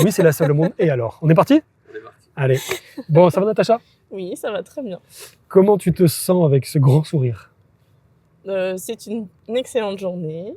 Oui, c'est la seule au monde. Et alors, on est parti? On est parti. Allez. Bon, ça va Natacha? Oui, ça va très bien. Comment tu te sens avec ce grand sourire? C'est une excellente journée.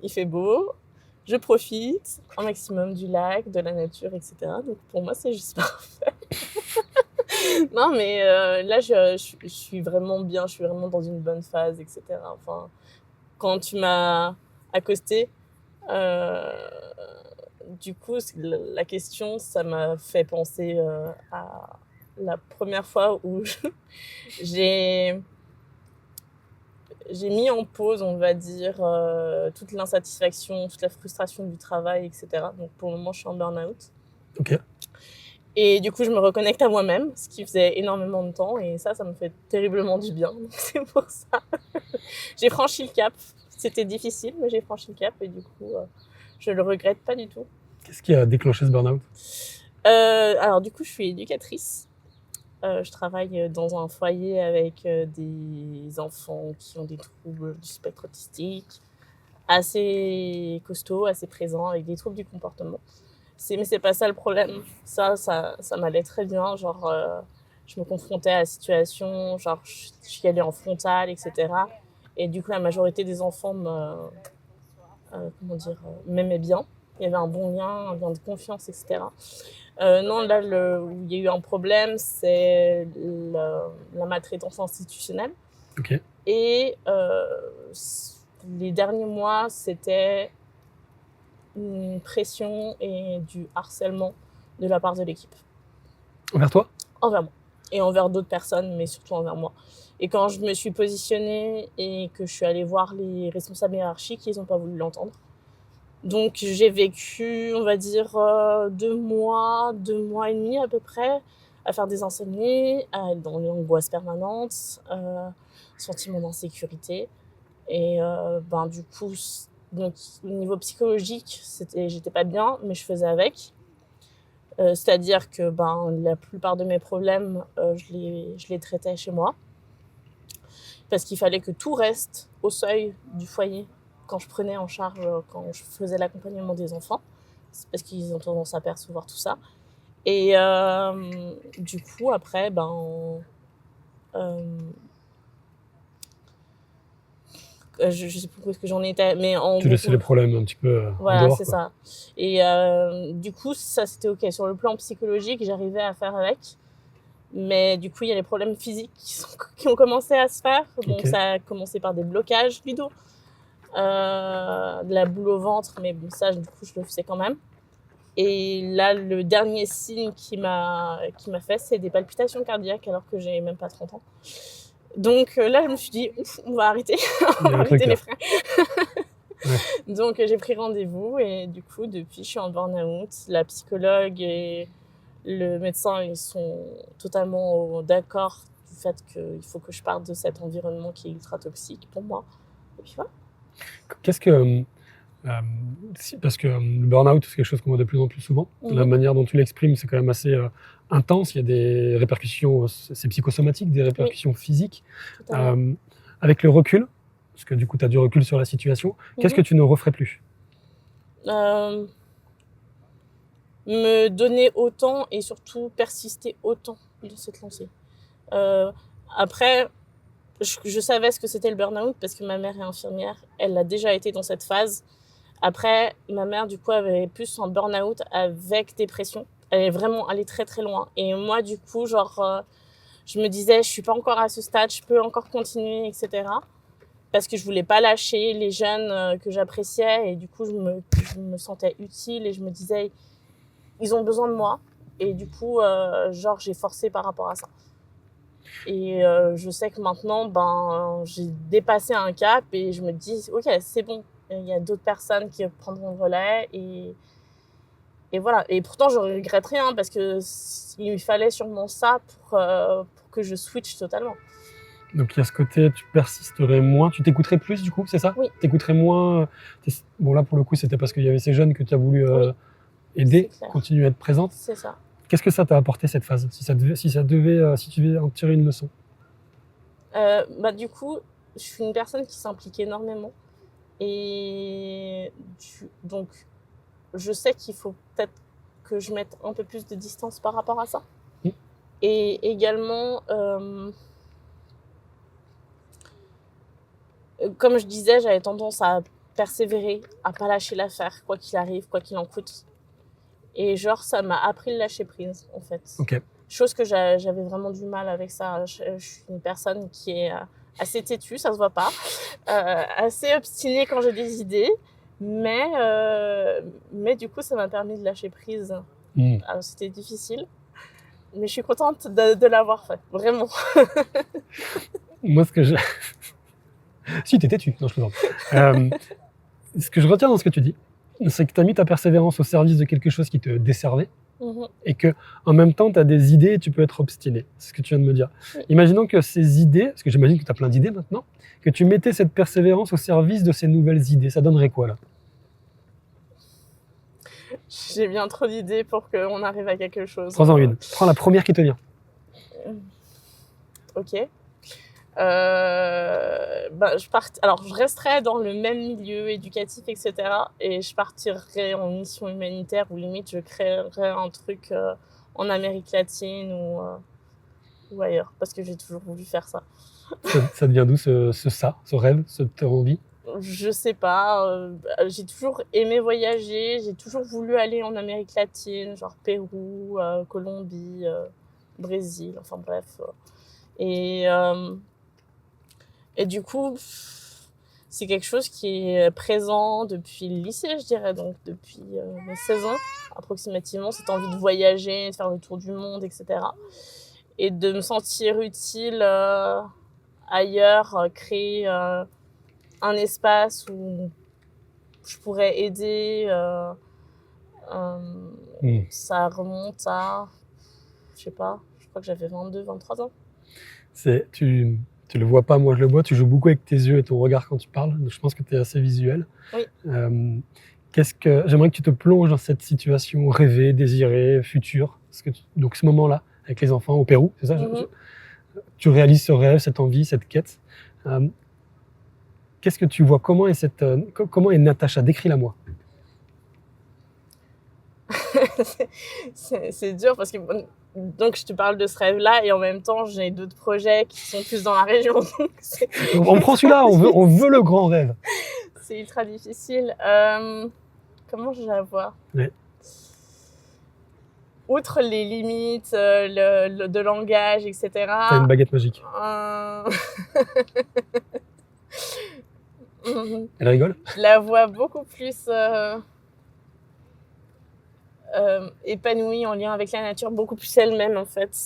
Il fait beau. Je profite un maximum du lac, de la nature, etc. Donc pour moi, c'est juste parfait. Non, mais là, je suis vraiment bien. Je suis vraiment dans une bonne phase, etc. Enfin, quand tu m'as accosté, euh, du coup, la question, ça m'a fait penser à la première fois où j'ai mis en pause, on va dire, toute l'insatisfaction, toute la frustration du travail, etc. Donc pour le moment, je suis en burn-out. Ok. Et du coup, je me reconnecte à moi-même, ce qui faisait énormément de temps. Et ça me fait terriblement du bien. Donc c'est pour ça. J'ai franchi le cap. C'était difficile, mais j'ai franchi le cap. Et du coup, je le regrette pas du tout. Qu'est-ce qui a déclenché ce burn-out? Alors du coup, je suis éducatrice. Je travaille dans un foyer avec des enfants qui ont des troubles du spectre autistique, assez costauds, assez présents, avec des troubles du comportement. Mais c'est pas ça le problème. Ça m'allait très bien. Genre, je me confrontais à la situation, genre, je y allais en frontal, etc. Et du coup, la majorité des enfants m'aimaient bien. Il y avait un bon lien, un lien de confiance, etc. Non, là, où il y a eu un problème, c'est la maltraitance institutionnelle. Ok. Et les derniers mois, c'était une pression et du harcèlement de la part de l'équipe. Envers toi? Envers moi. Et envers d'autres personnes, mais surtout envers moi. Et quand je me suis positionnée et que je suis allée voir les responsables hiérarchiques, ils n'ont pas voulu l'entendre. Donc j'ai vécu, on va dire, 2 mois et demi à peu près, à faire des insomnies, à être dans l'angoisse permanente, sentiment d'insécurité. Et du coup, donc, au niveau psychologique, j'étais pas bien, mais je faisais avec. C'est-à-dire que la plupart de mes problèmes, je les traitais chez moi. Parce qu'il fallait que tout reste au seuil du foyer quand je prenais en charge, quand je faisais l'accompagnement des enfants. C'est parce qu'ils ont tendance à percevoir tout ça. Et du coup, après, je sais plus où est-ce que j'en étais, mais en Tu laissais les problèmes un petit peu en dehors, c'est quoi. ça. Et du coup, ça c'était ok. Sur le plan psychologique, j'arrivais à faire avec. Mais du coup, il y a les problèmes physiques qui ont commencé à se faire. Donc, Ok. ça a commencé par des blocages du dos, de la boule au ventre, mais bon, ça, du coup, je le faisais quand même. Et là, le dernier signe qui m'a fait, c'est des palpitations cardiaques alors que j'ai même pas 30 ans. Donc là, je me suis dit, ouf, on va arrêter, on va arrêter les freins. Ouais. Donc j'ai pris rendez-vous et du coup, depuis, je suis en burn-out. La psychologue et le médecin, ils sont totalement d'accord du fait qu'il faut que je parte de cet environnement qui est ultra toxique pour moi. Et puis voilà. Qu'est-ce que... parce que le burn-out, c'est quelque chose qu'on voit de plus en plus souvent. La manière dont tu l'exprimes, c'est quand même assez intense. Il y a des répercussions, c'est psychosomatique, des répercussions physiques. Avec le recul, parce que du coup, tu as du recul sur la situation, qu'est-ce que tu ne referais plus? Me donner autant et surtout persister autant de cette lancée. Après, je savais ce que c'était le burn-out parce que ma mère est infirmière. Elle a déjà été dans cette phase. Après, ma mère, du coup, avait plus un burn-out avec dépression. Elle est vraiment allée très, très loin. Et moi, du coup, je me disais, je suis pas encore à ce stade, je peux encore continuer, etc. Parce que je voulais pas lâcher les jeunes que j'appréciais. Et du coup, je me sentais utile et je me disais, ils ont besoin de moi. Et du coup, j'ai forcé par rapport à ça. Et je sais que maintenant, j'ai dépassé un cap et je me dis, ok, c'est bon. Il y a d'autres personnes qui prendront le relais et voilà. Et pourtant, je regrette rien parce que il fallait sûrement ça pour que je switch totalement. Donc il y a ce côté, tu persisterais moins, tu t'écouterais plus du coup, c'est ça? Oui. T'écouterais moins. Bon là pour le coup c'était parce qu'il y avait ces jeunes que tu as voulu aider, continuer à être présente. C'est ça. Qu'est-ce que ça t'a apporté cette phase, si tu devais en tirer une leçon? Du coup, je suis une personne qui s'implique énormément et donc je sais qu'il faut peut-être que je mette un peu plus de distance par rapport à ça. Mm. Et également, comme je disais, j'avais tendance à persévérer, à pas lâcher l'affaire, quoi qu'il arrive, quoi qu'il en coûte. Et genre, ça m'a appris le lâcher prise, en fait. Ok. Chose que j'avais vraiment du mal avec ça. Je suis une personne qui est assez têtue, ça se voit pas. Assez obstinée quand j'ai des idées. Mais du coup, ça m'a permis de lâcher prise. Alors, c'était difficile. Mais je suis contente de l'avoir fait, vraiment. Moi, ce que je... Si, t'es têtu. Non, je plaisante. Ce que je retiens dans ce que tu dis, c'est que tu as mis ta persévérance au service de quelque chose qui te desservait. Et que en même temps, tu as des idées et tu peux être obstiné. C'est ce que tu viens de me dire. Oui. Imaginons que ces idées, parce que j'imagine que tu as plein d'idées maintenant, que tu mettais cette persévérance au service de ces nouvelles idées. Ça donnerait quoi, là? J'ai bien trop d'idées pour qu'on arrive à quelque chose. Prends-en une. Prends la première qui te vient. Ok. Alors, je resterai dans le même milieu éducatif, etc. Et je partirai en mission humanitaire ou limite, je créerai un truc en Amérique latine ou ailleurs. Parce que j'ai toujours voulu faire ça. Ça devient d'où ce rêve, cette envie? Je sais pas. J'ai toujours aimé voyager. J'ai toujours voulu aller en Amérique latine, genre Pérou, Colombie, Brésil, enfin bref. Et du coup, c'est quelque chose qui est présent depuis le lycée, je dirais, donc depuis mes 16 ans approximativement, cette envie de voyager, de faire le tour du monde, etc. Et de me sentir utile ailleurs, créer un espace où je pourrais aider. Ça remonte à, je sais pas, je crois que j'avais 22, 23 ans. Tu le vois pas, moi je le vois, tu joues beaucoup avec tes yeux et ton regard quand tu parles, donc je pense que tu es assez visuel. Oui. J'aimerais que tu te plonges dans cette situation rêvée, désirée, future. Donc ce moment-là, avec les enfants au Pérou, c'est ça? Tu réalises ce rêve, cette envie, cette quête. Qu'est-ce que tu vois? Comment est Natacha? Décris-la-moi. C'est dur parce que donc je te parle de ce rêve-là et en même temps j'ai d'autres projets qui sont plus dans la région. On prend celui-là, on veut le grand rêve. C'est ultra difficile. Comment je la vois? Ouais. Outre les limites de langage, etc. T'as une baguette magique. Elle rigole? Je la vois beaucoup plus épanouie en lien avec la nature, beaucoup plus elle-même en fait.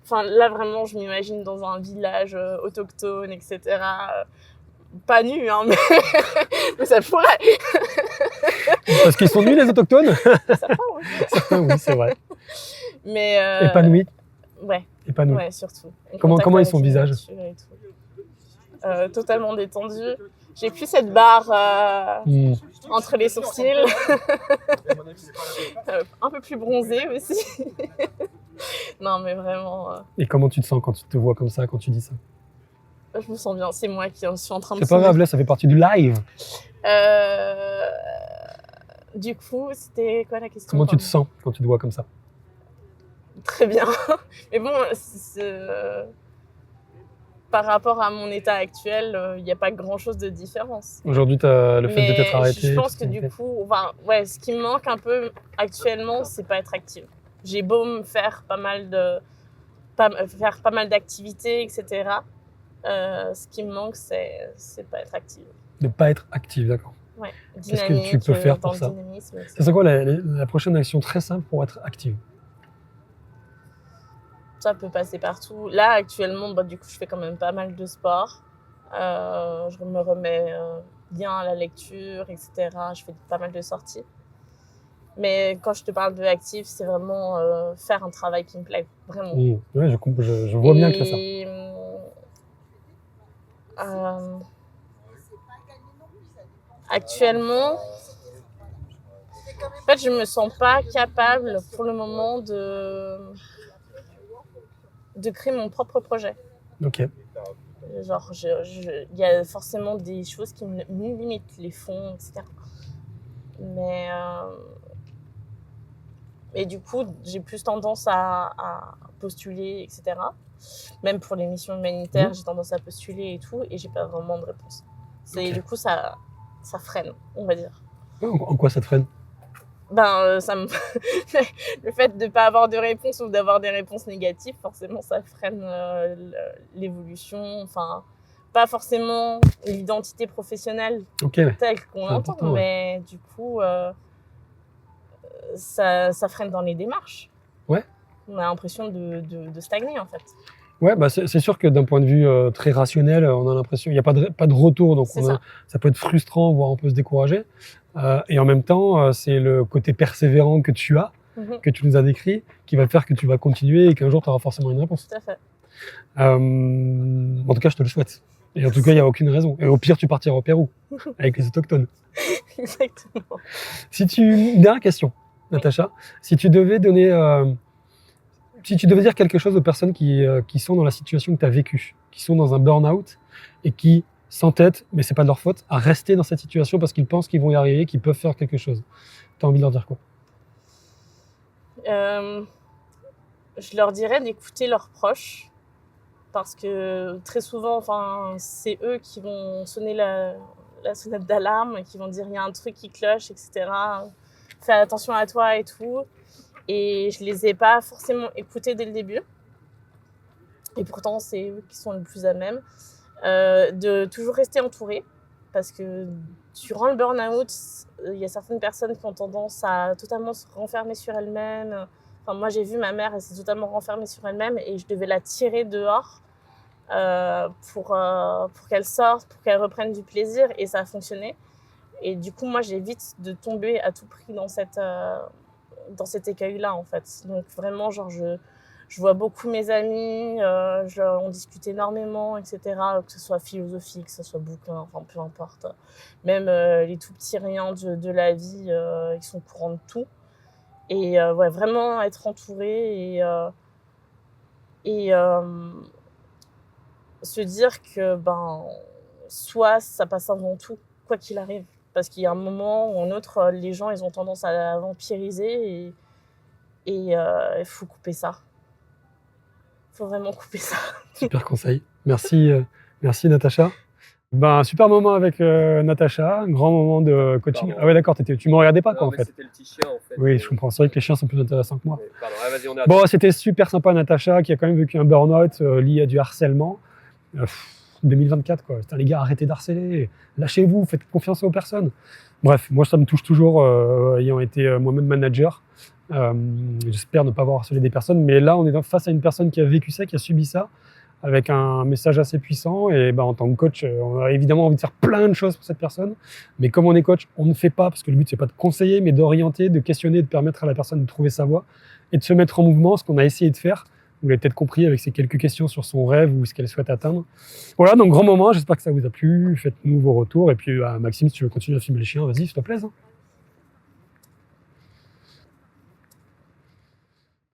Enfin là vraiment je m'imagine dans un village autochtone, etc. Pas nu hein, mais ça pourrait. Parce qu'ils sont nus les autochtones? Certains oui. Certains oui, c'est vrai. Mais épanoui? Ouais. Épanoui. Ouais, surtout. Comment est son visage? Totalement détendu. J'ai plus cette barre entre les sourcils. Un peu plus bronzée aussi. Non, mais vraiment. Et comment tu te sens quand tu te vois comme ça, quand tu dis ça? Je me sens bien, c'est moi qui suis en train de... C'est pas grave, là, ça fait partie du live. Du coup, c'était quoi la question? Comment tu te sens quand tu te vois comme ça? Très bien. Mais bon, par rapport à mon état actuel, il n'y a pas grand-chose de différence. Aujourd'hui, tu as le fait de t'être arrêté. Je pense que du coup, ce qui me manque un peu actuellement, c'est pas être active. J'ai beau me faire pas mal d'activités, etc. Ce qui me manque, c'est pas être active. De pas être active, d'accord. Ouais. Qu'est-ce que tu peux faire pour ça? C'est quoi la prochaine action très simple pour être active? Ça peut passer partout. Là, actuellement, du coup, je fais quand même pas mal de sport. Je me remets bien à la lecture, etc. Je fais pas mal de sorties. Mais quand je te parle de active, c'est vraiment faire un travail qui me plaît, vraiment. Oui, je vois bien que c'est ça. Actuellement, en fait, je me sens pas capable pour le moment de créer mon propre projet. Ok. Genre, il y a forcément des choses qui me limitent, les fonds, etc. Mais Et du coup, j'ai plus tendance à postuler, etc. Même pour les missions humanitaires, j'ai tendance à postuler et tout, et j'ai pas vraiment de réponse. Ok. Du coup, ça freine, on va dire. En quoi ça te freine? Ça me... Le fait de ne pas avoir de réponse ou d'avoir des réponses négatives, forcément, ça freine l'évolution. Enfin, pas forcément l'identité professionnelle Ok, telle qu'on c'est l'entend, important, ouais. mais du coup, ça freine dans les démarches. Ouais. On a l'impression de stagner, en fait. Ouais, bah c'est sûr que d'un point de vue très rationnel, on a l'impression, il n'y a pas de retour, donc C'est ça. ça peut être frustrant, voire on peut se décourager. Et en même temps, c'est le côté persévérant que tu as, que tu nous as décrit, qui va faire que tu vas continuer et qu'un jour tu auras forcément une réponse. Tout à fait. En tout cas, je te le souhaite. Et en tout cas, il n'y a aucune raison. Et au pire, tu partiras au Pérou, avec les autochtones. Exactement. Une dernière question, Natacha. Si tu devais dire quelque chose aux personnes qui sont dans la situation que tu as vécue, qui sont dans un burn-out et qui s'entêtent, mais c'est pas de leur faute, à rester dans cette situation parce qu'ils pensent qu'ils vont y arriver, qu'ils peuvent faire quelque chose, tu as envie de leur dire quoi? Je leur dirais d'écouter leurs proches, parce que très souvent, c'est eux qui vont sonner la sonnette d'alarme, qui vont dire il y a un truc qui cloche, etc. Fais attention à toi et tout. Et je les ai pas forcément écoutés dès le début. Et pourtant, c'est eux qui sont le plus à même. De toujours rester entouré, parce que durant le burn-out, il y a certaines personnes qui ont tendance à totalement se renfermer sur elles-mêmes. Enfin, moi, j'ai vu ma mère, elle s'est totalement renfermée sur elle-même et je devais la tirer dehors pour qu'elle sorte, pour qu'elle reprenne du plaisir, et ça a fonctionné. Et du coup, moi, j'évite de tomber à tout prix dans cet écueil-là, en fait. Donc vraiment, genre, je vois beaucoup mes amis, on discute énormément, etc. Que ce soit philosophique, que ce soit bouquin, enfin peu importe. Même les tout petits riens de la vie, ils sont au courant de tout. Et ouais, vraiment être entouré et se dire que soit ça passe avant tout, quoi qu'il arrive. Parce qu'il y a un moment ou un autre, les gens, ils ont tendance à vampiriser et il faut couper ça. Il faut vraiment couper ça. Super conseil. Merci, merci Natacha. Super moment avec Natacha, un grand moment de coaching. Pardon. Ah ouais, d'accord, tu me regardais pas, quoi, en fait. C'était le petit chien, en fait. Oui, je comprends. C'est vrai que les chiens sont plus intéressants que moi. Pardon, vas-y, on est à Bon, c'était super sympa, Natacha, qui a quand même vécu un burn-out lié à du harcèlement. 2024, quoi. Putain, les gars, arrêtez d'harceler. Lâchez-vous, faites confiance aux personnes. Bref, moi, ça me touche toujours, ayant été moi-même manager. J'espère ne pas avoir harcelé des personnes. Mais là, on est face à une personne qui a vécu ça, qui a subi ça, avec un message assez puissant. Et en tant que coach, on a évidemment envie de faire plein de choses pour cette personne. Mais comme on est coach, on ne fait pas, parce que le but, c'est pas de conseiller, mais d'orienter, de questionner, de permettre à la personne de trouver sa voie et de se mettre en mouvement, ce qu'on a essayé de faire. Vous l'avez peut-être compris avec ces quelques questions sur son rêve ou ce qu'elle souhaite atteindre. Voilà, donc grand moment, j'espère que ça vous a plu. Faites-nous vos retours. Et puis Maxime, si tu veux continuer à filmer les chiens, vas-y, s'il te plaît.